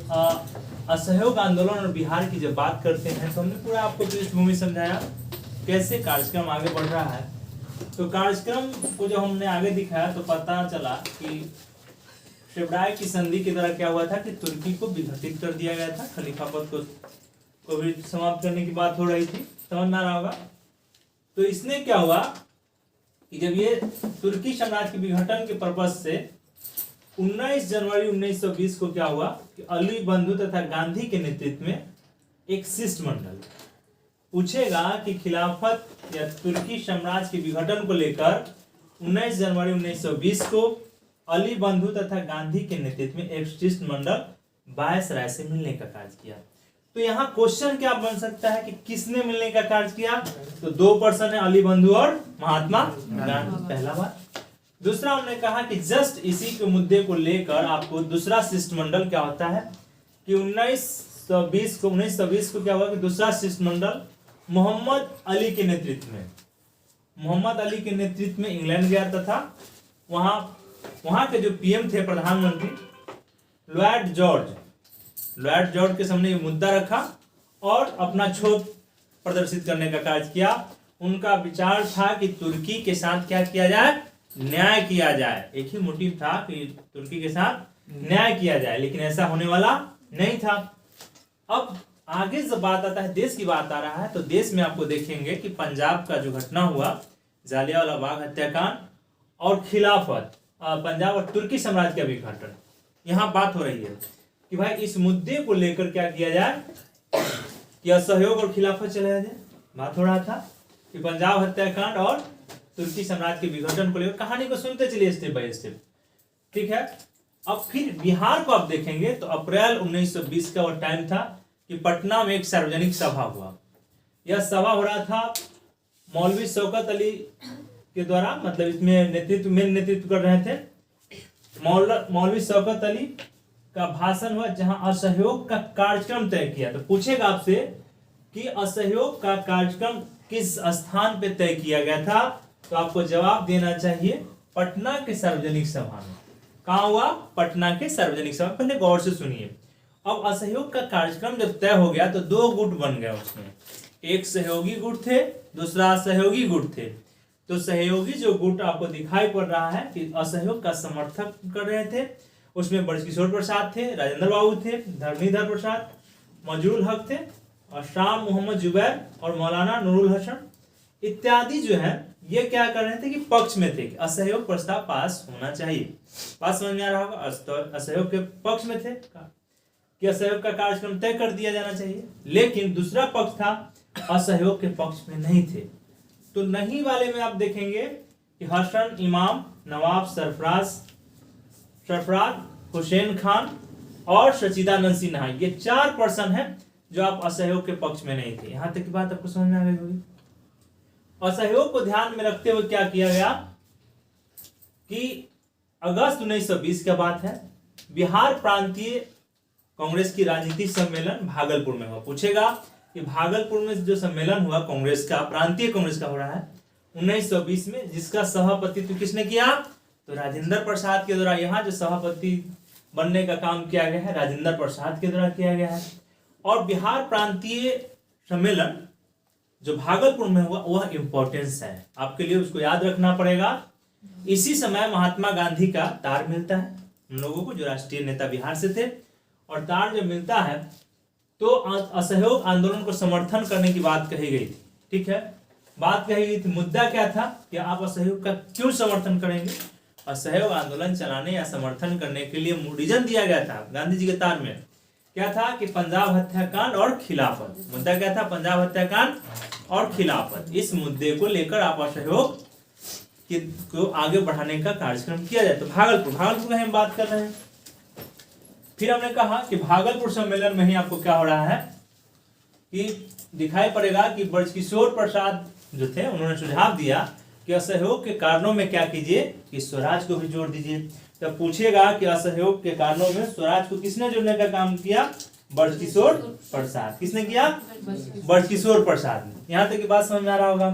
असहयोग आंदोलन और बिहार की जब बात करते हैं तो हमने पूरा आपको पृष्ठभूमि समझाया कैसे कार्यक्रम आगे बढ़ रहा है। तो कार्यक्रम को जब हमने आगे दिखाया तो पता चला कि शेवड़ाई की संधि के द्वारा क्या हुआ था कि तुर्की को विघटित कर दिया गया था, खलीफापद को भी समाप्त करने की बात हो रही थी, समझ में आ रहा होगा। तो इसने क्या हुआ कि जब ये तुर्की साम्राज्य के विघटन के पर्पज से 19 जनवरी 1920 को क्या हुआ कि अली बंधु तथा गांधी के नेतृत्व में एक शिष्टमंडल पूछेगा कि खिलाफत या तुर्की साम्राज्य के विघटन को लेकर 19 जनवरी 1920 को अली बंधु तथा गांधी के नेतृत्व में एक शिष्टमंडल वायसराय से मिलने का कार्य किया। तो यहाँ क्वेश्चन क्या बन सकता है कि किसने मिलने का कार्य किया? तो दो पर्सन है, अली बंधु और महात्मा गांधी, पहला बात। दूसरा हमने कहा कि जस्ट इसी के मुद्दे को लेकर आपको दूसरा शिष्टमंडल क्या होता है कि 1920 को क्या हुआ कि दूसरा शिष्टमंडल मोहम्मद अली के नेतृत्व में इंग्लैंड गया तथा वहां के जो पीएम थे, प्रधानमंत्री लॉर्ड जॉर्ज के सामने ये मुद्दा रखा और अपना क्षोभ प्रदर्शित करने का कार्य किया। उनका विचार था कि तुर्की के साथ क्या किया जाए? न्याय किया जाए। एक ही मोटिव था कि तुर्की के साथ न्याय किया जाए, लेकिन ऐसा होने वाला नहीं था। अब आगे जब बात आता है, देश की बात आ रहा है, तो देश में आपको देखेंगे कि पंजाब का जो घटना हुआ, जालियांवाला बाग हत्याकांड और खिलाफत, पंजाब और तुर्की साम्राज्य का विघटन, यहाँ बात हो रही है कि भाई इस मुद्दे को लेकर क्या किया जाए कि असहयोग और खिलाफत चलाया जाए। बात हो रहा था कि पंजाब हत्याकांड और तुर्की साम्राज्य के विघटन को लेकर। कहानी को सुनते चलिए स्टेप बाय स्टेप, ठीक है। अब फिर बिहार को आप देखेंगे तो अप्रैल 1920 का वो टाइम था कि पटना में एक सार्वजनिक सभा हुआ। यह सभा हो रहा था मौलवी शौकत अली के द्वारा, मतलब इसमें नेतृत्व कर रहे थे मौलवी शौकत अली का भाषण हुआ, जहां असहयोग का कार्यक्रम तय किया। तो पूछेगा आपसे कि असहयोग का कार्यक्रम किस स्थान पे तय किया गया था, तो आपको जवाब देना चाहिए पटना के सार्वजनिक सभा में। कहां हुआ? पटना के सार्वजनिक सभा। पहले गौर से सुनिए। अब असहयोग का कार्यक्रम जब तय हो गया तो दो गुट बन गया उसमें, एक सहयोगी गुट थे, दूसरा असहयोगी गुट थे। तो सहयोगी जो गुट आपको दिखाई पड़ रहा है कि असहयोग का समर्थन कर रहे थे, उसमें ब्रजकिशोर प्रसाद थे, राजेंद्र बाबू थे, धरणीधर प्रसाद, मजरुल हक थे, और शाह मोहम्मद जुबैर और मौलाना नूरुल हसन इत्यादि जो है ये क्या कर रहे थे कि पक्ष में थे कि असहयोग प्रस्ताव पास होना चाहिए। बात समझ में आ रहा होगा। असहयोग के पक्ष में थे कि असहयोग का कार्यक्रम तय कर दिया जाना चाहिए, लेकिन दूसरा पक्ष था असहयोग के पक्ष में नहीं थे। तो नहीं वाले में आप देखेंगे कि हसन इमाम, नवाब सरफराज, हुसैन खान और सचिदानंद सिन्हा, ये 4 पर्सन हैं जो आप असहयोग के पक्ष में नहीं थे। यहां तक की बात आपको समझ में आ गई होगी। असहयोग को ध्यान में रखते हुए क्या किया गया कि अगस्त 1920 का बात है, बिहार प्रांतीय कांग्रेस की राजनीतिक सम्मेलन भागलपुर में हुआ। पूछेगा कि भागलपुर में जो सम्मेलन हुआ कांग्रेस का, प्रांतीय कांग्रेस का हो रहा है 1920 में, जिसका सभापतित्व किसने किया? तो राजेंद्र प्रसाद के द्वारा। यहाँ जो सभापति बनने का काम किया गया है राजेंद्र प्रसाद के द्वारा किया गया है। और बिहार प्रांतीय सम्मेलन जो भागलपुर में हुआ वह इंपॉर्टेंस है आपके लिए, उसको याद रखना पड़ेगा। इसी समय महात्मा गांधी का तार मिलता है हम लोगों को, जो राष्ट्रीय नेता बिहार से थे, और तार जब मिलता है तो असहयोग आंदोलन को समर्थन करने की बात कही गई थी, ठीक है। बात कही गई थी, मुद्दा क्या था कि आप असहयोग का क्यों समर्थन करेंगे। असहयोग आंदोलन चलाने या समर्थन करने के लिए रीजन दिया गया था गांधी जी के तार में, क्या था कि पंजाब हत्याकांड और खिलाफत। मुद्दा क्या था? पंजाब हत्याकांड और खिलाफत। इस मुद्दे को लेकर आप असहयोग को आगे बढ़ाने का कार्यक्रम किया जाए। तो भागलपुर का हम बात कर रहे हैं। फिर हमने कहा कि भागलपुर सम्मेलन में ही आपको क्या हो रहा है कि दिखाई पड़ेगा कि ब्रजकिशोर प्रसाद जो थे उन्होंने सुझाव दिया कि असहयोग के कारणों में क्या कीजिए कि स्वराज को भी जोड़ दीजिए। तो पूछेगा कि असहयोग के कारणों में स्वराज को किसने जोड़ने का काम किया? ब्रजकिशोर प्रसाद। किसने किया? ब्रजकिशोर प्रसाद ने। यहाँ तक की बात समझ में आ रहा होगा।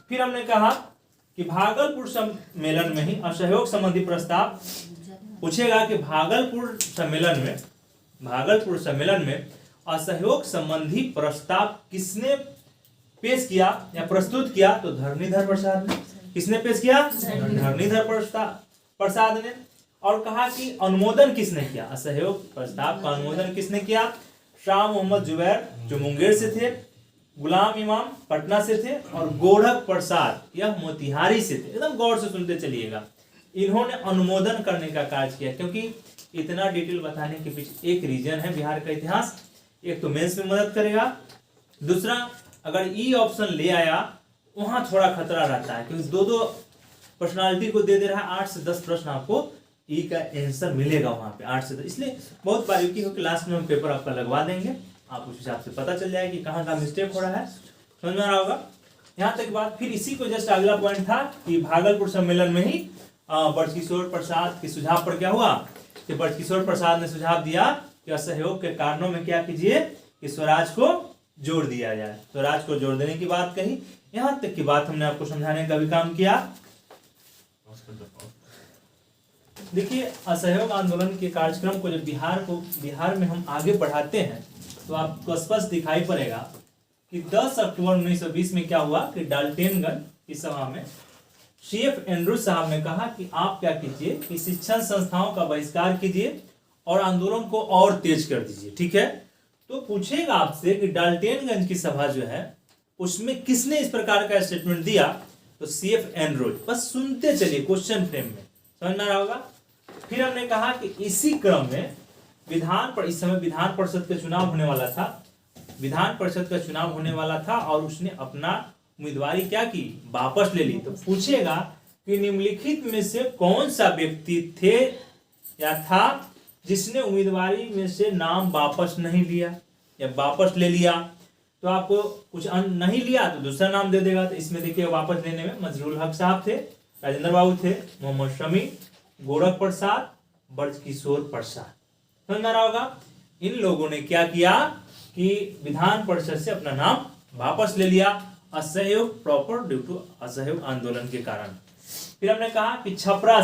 फिर हमने कहा कि भागलपुर सम्मेलन में ही असहयोग संबंधी प्रस्ताव पूछेगा कि भागलपुर सम्मेलन में भागलपुर सम्मेलन में असहयोग संबंधी प्रस्ताव किसने पेश किया या प्रस्तुत किया? तो धरणीधर प्रसाद ने। किसने पेश किया? धरणीधर प्रसाद ने। और कहा कि अनुमोदन किसने किया? असहयोग प्रस्ताव का अनुमोदन किसने किया? शाह मोहम्मद जुबैर जो मुंगेर से थे, गुलाम इमाम पटना से थे, और गोरख प्रसाद यह मोतिहारी से थे। एकदम गौर से सुनते चलिएगा। इन्होंने अनुमोदन करने का कार्य किया, क्योंकि इतना डिटेल बताने के पीछे एक रीजन है बिहार का इतिहास। एक तो मेंस में मदद करेगा, दूसरा अगर ई ऑप्शन ले आया वहां थोड़ा खतरा रहता है, क्योंकि दो पर्सनालिटी को दे दे रहा है। 8 से 10 प्रश्न आपको ई का आंसर मिलेगा वहां पे, 8 से 10। इसलिए बहुत बारीकी हो कि लास्ट में हम पेपर आपका लगवा देंगे, आप उस हिसाब से पता चल जाएगा कि कहाँ का मिस्टेक हो रहा है। समझ में आ रहा होगा यहाँ तक बात। फिर इसी को जस्ट अगला पॉइंट था कि भागलपुर सम्मेलन में ही ब्रजकिशोर प्रसाद के सुझाव पर क्या हुआ कि ब्रजकिशोर प्रसाद ने सुझाव दिया कि असहयोग के कारणों में क्या कीजिए कि स्वराज को जोड़ दिया जाए। स्वराज को जोड़ देने की बात कही। यहाँ तक की बात हमने आपको समझाने का भी काम किया। देखिए, असहयोग आंदोलन के कार्यक्रम को जब बिहार में हम आगे बढ़ाते हैं तो आपको स्पष्ट दिखाई पड़ेगा कि 10 अक्टूबर 1920 में क्या हुआ कि डाल्टेनगंज की सभा में CF एंड्रूज साहब ने कहा कि आप क्या कीजिए कि शिक्षण संस्थाओं का बहिष्कार कीजिए और आंदोलन को और तेज कर दीजिए। ठीक है, तो पूछेगा आपसे कि डाल्टेनगंज की सभा जो है उसमें किसने इस प्रकार का स्टेटमेंट दिया? तो CF एंड्रूज। बस सुनते चलिए क्वेश्चन फ्रेम में, समझ में आ रहा होगा। फिर हमने कहा कि इसी क्रम में इस समय विधान परिषद का चुनाव होने वाला था। विधान परिषद का चुनाव होने वाला था और उसने अपना उम्मीदवारी क्या की? वापस ले ली। तो पूछेगा कि निम्नलिखित में से कौन सा व्यक्ति थे या था जिसने उम्मीदवारी में से नाम वापस नहीं लिया या वापस ले लिया? तो आपको कुछ नहीं लिया तो दूसरा नाम दे देगा। तो इसमें देखिए वापस लेने में मजरूल हक साहब थे, राजेंद्र बाबू थे, मोहम्मद शमी, गोरख प्रसाद, ब्रजकिशोर प्रसाद। समझ में आ रहा होगा। इन लोगों ने क्या किया कि विधान परिषद से अपना नाम वापस ले लिया, असहयोग प्रॉपर ड्यू टू असहयोग आंदोलन के कारण। फिर हमने कहा कि छपरा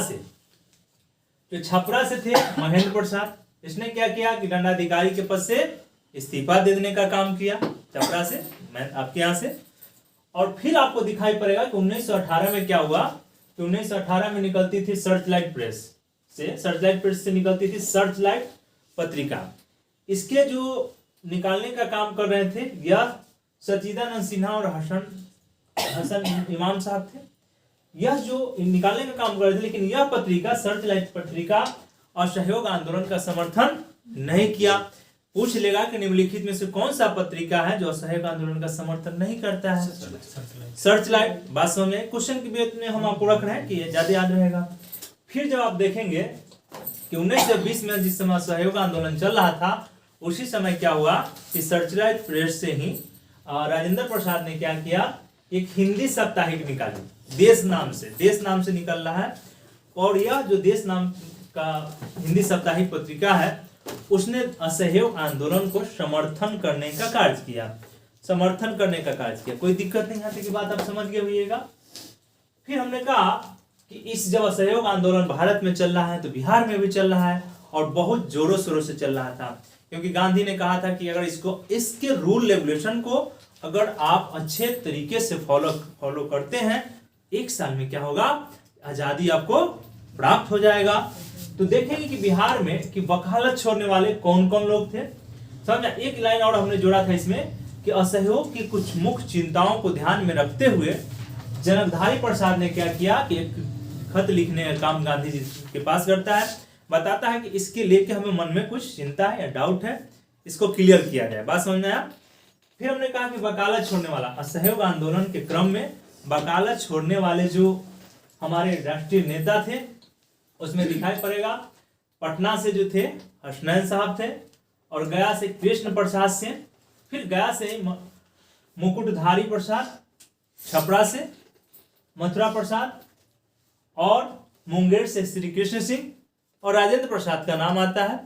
से थे महेंद्र प्रसाद, इसने क्या किया कि दंडाधिकारी के पद से इस्तीफा दे देने का काम किया छपरा से, मैं आपके यहाँ से। और फिर आपको दिखाई पड़ेगा कि 1918 में क्या हुआ कि 1918 में निकलती थी सर्चलाइट प्रेस से निकलती थी सर्चलाइट पत्रिका। इसके जो निकालने का काम कर रहे थे यह सचिदानंद सिन्हा और हसन इमाम साहब थे। यह जो निकालने का काम कर रहे थे, लेकिन यह पत्रिका सर्चलाइट पत्रिका असहयोग आंदोलन का समर्थन नहीं किया। पूछ लेगा कि निम्नलिखित में से कौन सा पत्रिका है जो असहयोग आंदोलन का समर्थन नहीं करता है? सर्चलाइट। बात समझ में? क्वेश्चन की बेत में हम आपको रख रहे हैं कि ये ज्यादा याद रहेगा। फिर जब आप देखेंगे कि 1920 में जिस समय असहयोग आंदोलन चल रहा था उसी समय क्या हुआ कि सर्चलाइट प्रेस से ही राजेंद्र प्रसाद ने क्या किया, एक हिंदी साप्ताहिक निकाली देश नाम से निकल रहा है। और यह जो देश नाम का हिंदी साप्ताहिक पत्रिका है उसने असहयोग आंदोलन को समर्थन करने का कार्य किया। कोई दिक्कत नहीं, यहाँ तक की बात आप समझ गए होइएगा। फिर हमने कहा कि इस जब असहयोग आंदोलन भारत में चल रहा है तो बिहार में भी चल रहा है और बहुत जोरों शोरों से चल रहा था, क्योंकि गांधी ने कहा था कि अगर इसके रूल रेगुलेशन को अगर आप अच्छे तरीके से फॉलो करते हैं, 1 साल में क्या होगा, आजादी आपको प्राप्त हो जाएगा। तो देखेंगे कि बिहार में कि वकालत छोड़ने वाले कौन कौन लोग थे। समझा? एक लाइन और हमने जोड़ा था इसमें कि असहयोग की कुछ मुख्य चिंताओं को ध्यान में रखते हुए जनकधारी प्रसाद ने क्या किया कि एक खत लिखने का काम गांधी जी के पास करता है, बताता है कि इसके लेके हमें मन में कुछ चिंता है या डाउट है, इसको क्लियर किया जाए। बात समझ में आया? फिर हमने कहा कि वकालत छोड़ने वाला, असहयोग आंदोलन के क्रम में वकालत छोड़ने वाले जो हमारे राष्ट्रीय नेता थे उसमें दिखाई पड़ेगा पटना से जो थे हसनैन साहब थे, और गया से कृष्ण प्रसाद से, फिर गया से मुकुटधारी प्रसाद, छपरा से मथुरा प्रसाद, और मुंगेर से श्री कृष्ण सिंह और राजेंद्र प्रसाद का नाम आता है,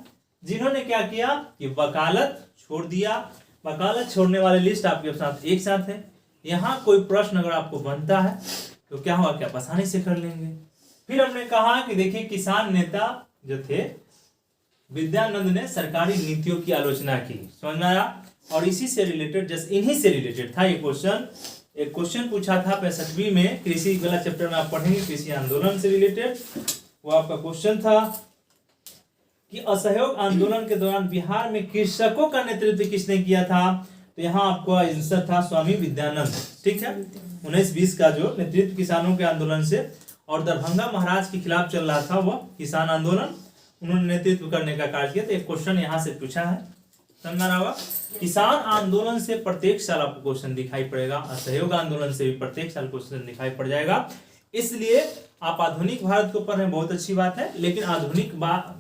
जिन्होंने क्या किया कि वकालत छोड़ दिया। वकालत छोड़ने वाले लिस्ट आपके साथ एक साथ है। यहाँ कोई प्रश्न अगर आपको बनता है तो क्या होगा कि आप आसानी से कर लेंगे। फिर हमने कहा कि देखिए किसान नेता जो थे विद्यानंद ने सरकारी नीतियों की आलोचना की। समझ में आया? और इसी से रिलेटेड, जस्ट इन्हीं से रिलेटेड था ये क्वेश्चन। एक क्वेश्चन पूछा था 65वीं में, कृषि वाला चैप्टर में आप पढ़ेंगे, कृषि आंदोलन से रिलेटेड। वो आपका क्वेश्चन था कि असहयोग आंदोलन के दौरान बिहार में कृषकों का नेतृत्व किसने किया था? तो यहाँ आपको आंसर था स्वामी विद्यानंद। ठीक है, 1920 का जो नेतृत्व किसानों के आंदोलन से, और दरभंगा महाराज के खिलाफ चल रहा था वह किसान आंदोलन, उन्होंने नेतृत्व करने का कार्य किया। तो एक क्वेश्चन यहाँ से पूछा है, समझ रहा होगा। किसान आंदोलन से प्रत्येक साल आपको क्वेश्चन दिखाई पड़ेगा, असहयोग आंदोलन से भी प्रत्येक साल क्वेश्चन दिखाई पड़ जाएगा। इसलिए आप आधुनिक भारत को पढ़ रहे हैं, बहुत अच्छी बात है, लेकिन आधुनिक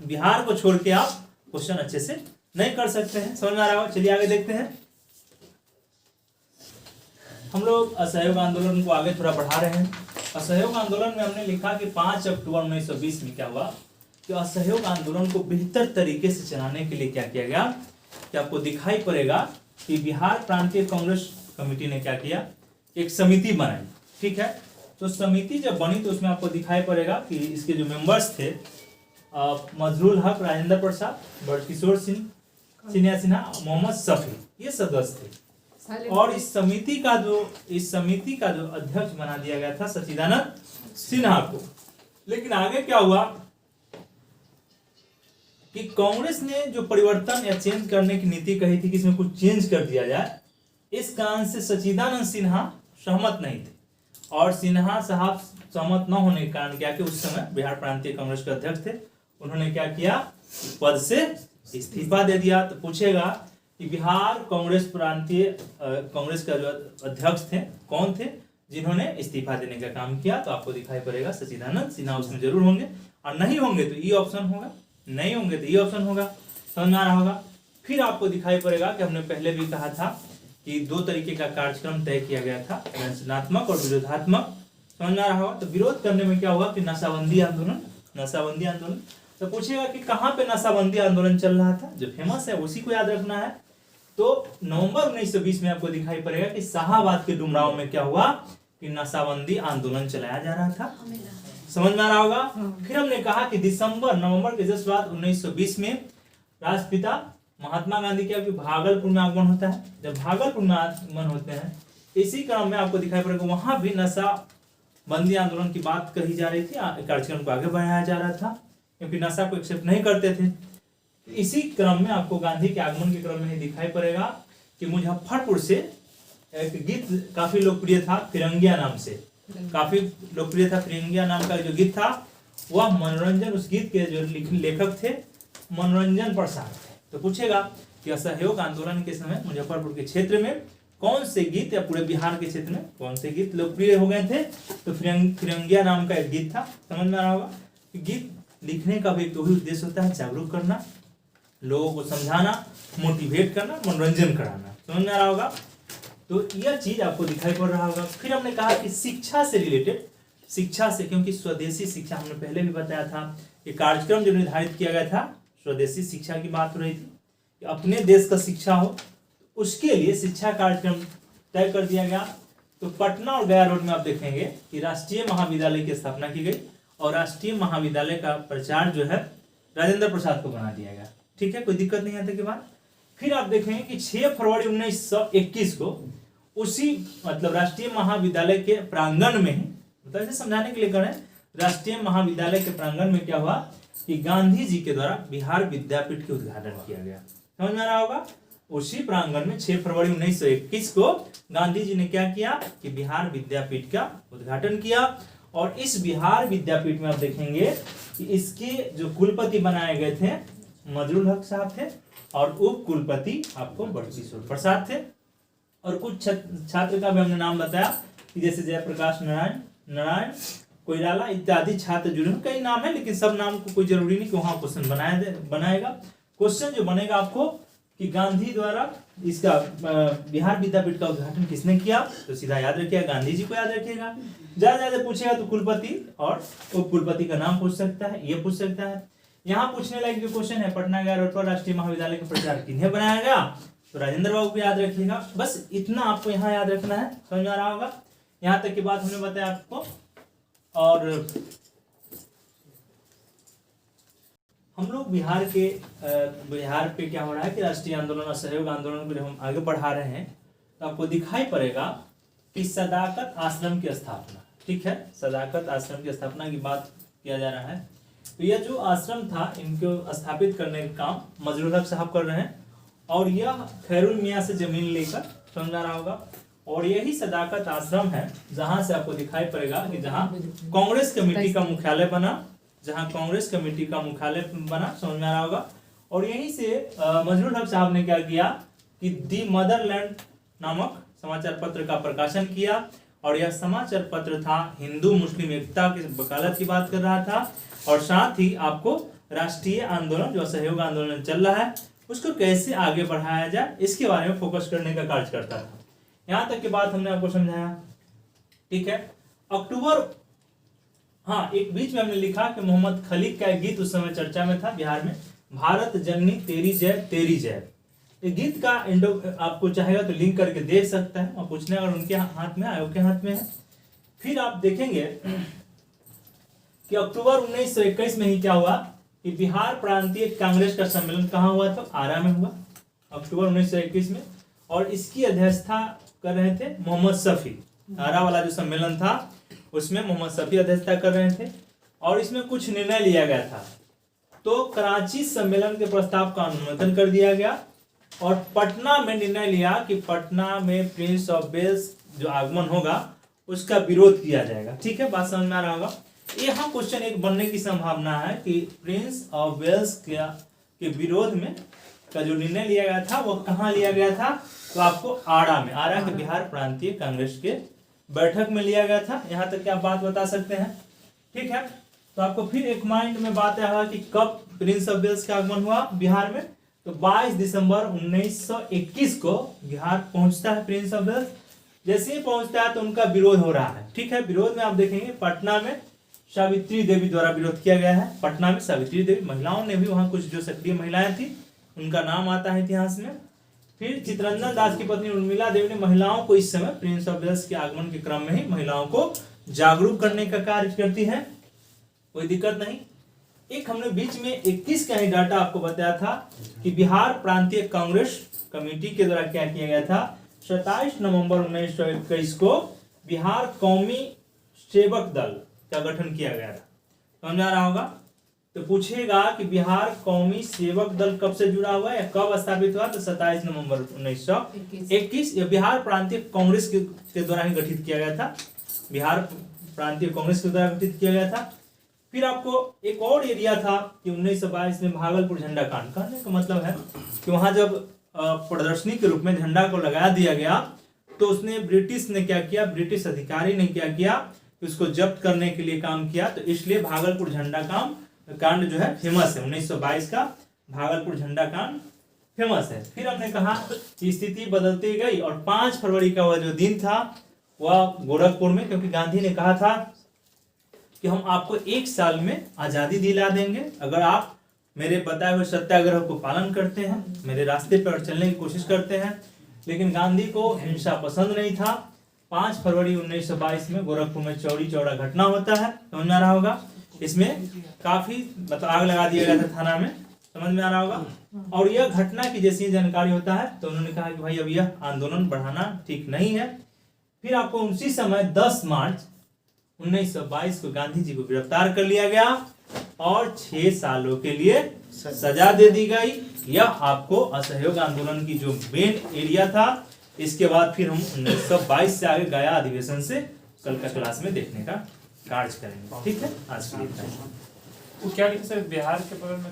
बिहार को छोड़ के आप क्वेश्चन अच्छे से नहीं कर सकते हैं। समझ में आ रहा होगा। चलिए आगे देखते हैं। हम लोग असहयोग आंदोलन को आगे थोड़ा बढ़ा रहे हैं। असहयोग आंदोलन में हमने लिखा कि 5 अक्टूबर 1920 में क्या हुआ कि असहयोग आंदोलन को बेहतर तरीके से चलाने के लिए क्या किया गया कि आपको दिखाई पड़ेगा कि बिहार प्रांतीय कांग्रेस कमेटी ने क्या किया, एक समिति बनाई। ठीक है, तो समिति जब बनी तो उसमें आपको दिखाई पड़ेगा कि इसके जो मेंबर्स थे मजरुल हक, राजेंद्र प्रसाद, बड़किशोर सिन्हा, मोहम्मद शफी, ये सदस्य थे। और इस समिति का जो अध्यक्ष बना दिया गया था सच्चिदानंद सिन्हा को। लेकिन आगे क्या हुआ कि कांग्रेस ने जो परिवर्तन या चेंज करने की नीति कही थी कि इसमें कुछ चेंज कर दिया जाए, इस कारण से सच्चिदानंद सिन्हा सहमत नहीं थे। और सिन्हा साहब सहमत न होने के कारण क्या कि उस समय बिहार प्रांतीय कांग्रेस के अध्यक्ष थे, उन्होंने क्या किया, पद से इस्तीफा दे दिया। तो पूछेगा कि बिहार कांग्रेस का जो अध्यक्ष थे कौन थे जिन्होंने इस्तीफा देने का काम किया? तो आपको दिखाई पड़ेगा सच्चिदानंद सिन्हा उसमें जरूर होंगे, और नहीं होंगे तो ई ऑप्शन होगा, नहीं होंगे तो ई ऑप्शन होगा। समझ में आ रहा होगा। फिर आपको दिखाई पड़ेगा कि हमने पहले भी कहा था कि 2 तरीके का कार्यक्रम तय किया गया था, रचनात्मक और विरोधात्मक। समझ में आ रहा होगा। तो विरोध करने में क्या हुआ कि नशाबंदी आंदोलन। तो पूछेगा कि कहाँ पे नशाबंदी आंदोलन चल रहा था, जो फेमस है उसी को याद रखना है। तो नवंबर 1920 में आपको दिखाई पड़ेगा कि शाहाबाद के डुमराव में क्या हुआ कि नशाबंदी आंदोलन चलाया जा रहा था। समझ में आ रहा होगा। फिर हमने कहा कि नवंबर के जस्ट बाद 1920 में राष्ट्रपिता महात्मा गांधी के भागलपुर में आगमन होता है। जब भागलपुर में आगमन होते हैं, इसी क्रम में आपको दिखाई पड़ेगा वहां भी नशाबंदी आंदोलन की बात कही जा रही थी, कार्यक्रम को आगे बढ़ाया जा रहा था, क्योंकि नशा को एक्सेप्ट नहीं करते थे। इसी क्रम में आपको गांधी के आगमन के क्रम में ही दिखाई पड़ेगा कि मुजफ्फरपुर से एक गीत काफी लोकप्रिय था, फिरंगिया नाम से, काफी लोकप्रिय था। फिरंगिया नाम का जो गीत था वह मनोरंजन, उस गीत के जो लेखक थे मनोरंजन प्रसाद थे। तो पूछेगा कि असहयोग आंदोलन के समय मुजफ्फरपुर के क्षेत्र में कौन से गीत, या पूरे बिहार के क्षेत्र में कौन से गीत लोकप्रिय हो गए थे? तो फिरंगिया नाम का एक गीत था। समझ में आ रहा होगा। गीत लिखने का भी एक वही उद्देश्य होता है, जागरूक करना, लोगों को समझाना, मोटिवेट करना, मनोरंजन कराना। समझ में आ रहा होगा। तो यह चीज आपको दिखाई पड़ रहा होगा। फिर हमने कहा कि शिक्षा से रिलेटेड, शिक्षा से, क्योंकि स्वदेशी शिक्षा हमने पहले भी बताया था कि कार्यक्रम जो निर्धारित किया गया था स्वदेशी शिक्षा की बात हो रही थी कि अपने देश का शिक्षा हो, उसके लिए शिक्षा कार्यक्रम तय कर दिया गया। तो पटना और गया रोड में आप देखेंगे कि राष्ट्रीय महाविद्यालय की स्थापना की गई, और राष्ट्रीय महाविद्यालय का प्रचार जो है राजेंद्र प्रसाद को बना दिया गया। ठीक है, कोई दिक्कत नहीं आती की बात। फिर आप देखेंगे कि 6 फरवरी 1921 को उसी मतलब राष्ट्रीय महाविद्यालय के प्रांगण में ही, मतलब इसे समझाने के लिए करें, राष्ट्रीय महाविद्यालय के प्रांगण में क्या हुआ कि गांधी जी के द्वारा बिहार विद्यापीठ के उद्घाटन किया गया। समझ में आ रहा होगा। उसी प्रांगण में 6 फरवरी 1921 को गांधी जी ने क्या किया कि बिहार विद्यापीठ का उद्घाटन किया। और इस बिहार विद्यापीठ में आप देखेंगे कि इसके जो कुलपति बनाए गए थे मजरुल हक साहब थे, और उप कुलपति आपको बड़किशोर प्रसाद थे। और कुछ छात्र का भी हमने नाम बताया कि जैसे जयप्रकाश नारायण कोइराला इत्यादि छात्र जुड़े। कई नाम है, लेकिन सब नाम को कोई जरूरी नहीं कि वहां क्वेश्चन बनाएगा। क्वेश्चन जो बनेगा आपको कि गांधी द्वारा इसका बिहार विद्यापीठ का उद्घाटन किसने किया, तो सीधा याद रखिएगा गांधी जी को याद रखिएगा। ज्यादा पूछेगा तो कुलपति और उप कुलपति का नाम पूछ सकता है, ये पूछ सकता है। यहाँ पूछने लायक जो क्वेश्चन है, पटना गया रोड पर राष्ट्रीय महाविद्यालय का प्रचार किन्हें बनाया गया, तो राजेंद्र बाबू को याद रखिएगा। बस इतना आपको यहाँ याद रखना है। समझ में आ रहा होगा। यहाँ तक की बात हमने बताया आपको। और हम लोग बिहार पे क्या हो रहा है कि राष्ट्रीय आंदोलन और सहयोग आंदोलन को जब हम आगे बढ़ा रहे हैं तो आपको दिखाई पड़ेगा कि सदाकत आश्रम की स्थापना, ठीक है, सदाकत आश्रम की स्थापना की बात किया जा रहा है। तो यह जो आश्रम था इनको स्थापित करने का काम मजरूल हक साहब कर रहे हैं और यह खैरुल मियाँ से जमीन लेकर, समझ आ रहा होगा, और यही सदाकत आश्रम है जहां से आपको दिखाई पड़ेगा कि जहां कांग्रेस कमेटी का मुख्यालय बना, समझ में आ रहा होगा। और यहीं से मजरूल हक साहब ने क्या किया कि दी मदरलैंड नामक समाचार पत्र का प्रकाशन किया और यह समाचार पत्र था हिंदू मुस्लिम एकता की वकालत की बात कर रहा था और साथ ही आपको राष्ट्रीय आंदोलन जो सहयोग आंदोलन चल रहा है उसको कैसे आगे बढ़ाया जाए इसके बारे में फोकस करने का कार्य करता था। यहाँ तक की बात हमने आपको समझाया, ठीक है। एक बीच में हमने लिखा कि मोहम्मद खलीक का एक गीत उस समय चर्चा में था बिहार में, भारत जननी तेरी जय तेरी जय। ये गीत का आपको चाहेगा तो लिंक करके देख सकता है और पूछने अगर उनके हाथ में, आयोग के हाथ में है। फिर आप देखेंगे कि अक्टूबर 1921 में ही क्या हुआ कि बिहार प्रांतीय कांग्रेस का सम्मेलन कहाँ हुआ था, आरा में हुआ अक्टूबर 1921 में, और इसकी अध्यक्षता कर रहे थे मोहम्मद शफी। आरा वाला जो सम्मेलन था उसमें मोहम्मद शफी अध्यक्षता कर रहे थे और इसमें कुछ निर्णय लिया गया था। तो कराची सम्मेलन के प्रस्ताव का अनुमोदन कर दिया गया और पटना में निर्णय लिया कि पटना में प्रिंस ऑफ वेल्स जो आगमन होगा उसका विरोध किया जाएगा, ठीक है, बात समझ में आ रहा होगा। यहाँ क्वेश्चन एक बनने की संभावना है कि प्रिंस ऑफ वेल्स के विरोध में का जो निर्णय लिया गया था वो कहाँ लिया गया था, तो आपको आरा में, आरा के बिहार प्रांतीय कांग्रेस के बैठक में लिया गया था। यहाँ तक क्या आप बात बता सकते हैं, ठीक है। तो आपको फिर एक माइंड में बात आया कि कब प्रिंस ऑफ वेल्स का आगमन हुआ बिहार में, तो 22 दिसंबर 1921 को बिहार पहुंचता है प्रिंस ऑफ वेल्स। जैसे ही पहुंचता है तो उनका विरोध हो रहा है, ठीक है। विरोध में आप देखेंगे पटना में सावित्री देवी द्वारा विरोध किया गया है। पटना में सावित्री देवी, महिलाओं ने भी वहां कुछ जो सक्रिय महिलाएं थी उनका नाम आता है इतिहास में। फिर चित्तरंजन दास की पत्नी उर्मिला देवी ने महिलाओं को इस समय प्रिंस ऑफ वेल्स के आगमन के क्रम में ही महिलाओं को जागरूक करने का कार्य करती है, कोई दिक्कत नहीं। एक हमने बीच में 21 का ही डाटा आपको बताया था कि बिहार प्रांतीय कांग्रेस कमेटी के द्वारा क्या किया गया था, 27 नवंबर 1921 को बिहार कौमी सेवक दल का गठन किया गया था, समझ आ रहा होगा। तो पूछेगा कि बिहार कौमी सेवक दल कब से जुड़ा हुआ है या कब स्थापित हुआ, तो 27 नवंबर 1921 यह बिहार प्रांतीय कांग्रेस के द्वारा ही गठित किया गया था, बिहार प्रांतीय कांग्रेस के द्वारा गठित किया गया था। फिर आपको एक और एरिया था कि 1922 में भागलपुर झंडा कांड, कहने का मतलब है कि वहां जब प्रदर्शनी के रूप में झंडा को लगा दिया गया तो उसने ब्रिटिश ने क्या किया, ब्रिटिश अधिकारी ने क्या किया, उसको जब्त करने के लिए काम किया। तो इसलिए भागलपुर झंडा कांड जो है फेमस है, 1922 का भागलपुर झंडा कांड फेमस है। फिर हमने कहा कि स्थिति बदलती गई और 5 फरवरी का वह जो दिन था वह गोरखपुर में, क्योंकि गांधी ने कहा था कि हम आपको 1 साल में आजादी दिला देंगे अगर आप मेरे बताए हुए सत्याग्रह को पालन करते हैं, मेरे रास्ते पर चलने की कोशिश करते हैं। लेकिन गांधी को हिंसा पसंद नहीं था। 5 फरवरी 1922 में गोरखपुर में चौड़ी चौड़ा घटना होता है, समझ में आ रहा होगा। इसमें काफी आग लगा दिया गया था थाना में, समझ में आ रहा होगा। और यह घटना की जैसी जानकारी होता है तो उन्होंने कहा कि भाई अब यह आंदोलन बढ़ाना ठीक नहीं है। फिर आपको उसी समय 10 मार्च 1922 को गांधी जी को गिरफ्तार कर लिया गया और 6 सालों के लिए सजा दे दी गई। यह आपको असहयोग आंदोलन की जो मेन एरिया था। इसके बाद फिर हम 1922 से आगे गया अधिवेशन से कल का क्लास में देखने का कार्य करेंगे, ठीक है। आज के लिए वो क्या लिखा सर, बिहार के बगल में